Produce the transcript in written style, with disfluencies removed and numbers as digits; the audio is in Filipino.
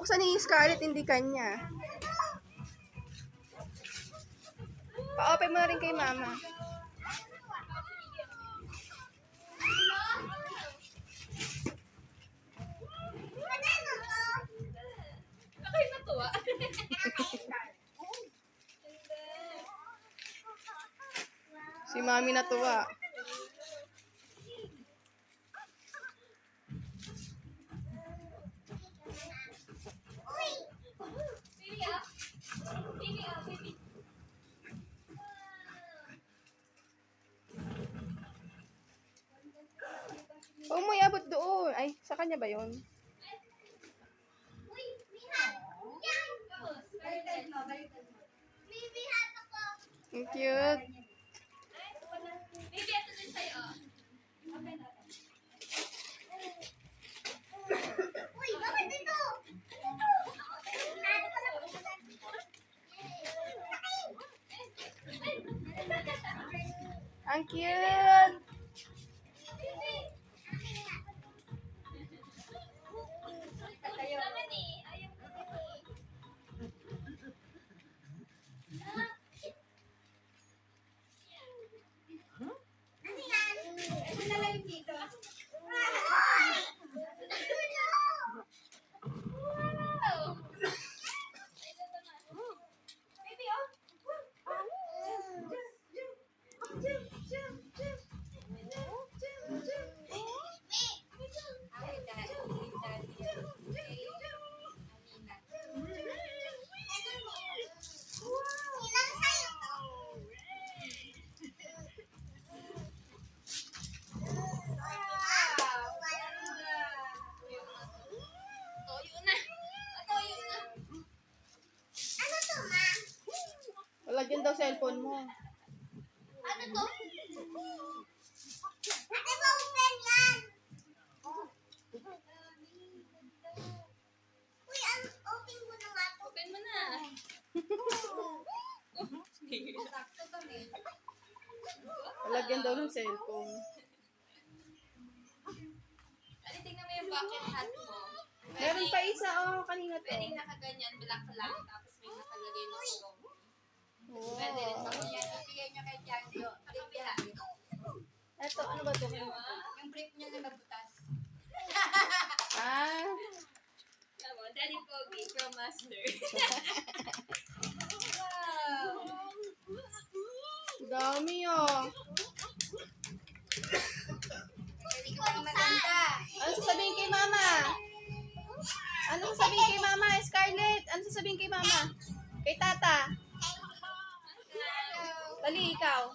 Buksan ni Scarlett, hindi kanya. Pa-open mo na rin kay mama. Bakit natuwa? Si mami natuwa. Oh, may abot doon. Ay, sa kanya ba yun? Ang cute. Baby, ito din sa'yo. Uy, bakit dito? Ang cute. Lagyan daw cellphone mo. Ano to? Ate, ma-open yan! Uy, open mo na nga to. Open mo na. Lagyan daw ng cellphone. Ano, tingnan mo yung bucket hat mo. Meron pa isa, oh, kanina to. Pwedeng nakaganyan, black lang, tapos may nakalagay na ulo. Wow. Pwede rin ako yan. Ibigay niya kay Janjo. Kabila. Eto, ano ba to? Yung brief niya na nabutas. Ah, Tama, Daddy Pogi, Pro Master. Wow! dami oh. Hindi ko pang maganda. Ano sasabihin kay mama? Ano sasabihin kay mama, Scarlett? Ano sasabihin kay mama? Kay tata? Dali, ikaw.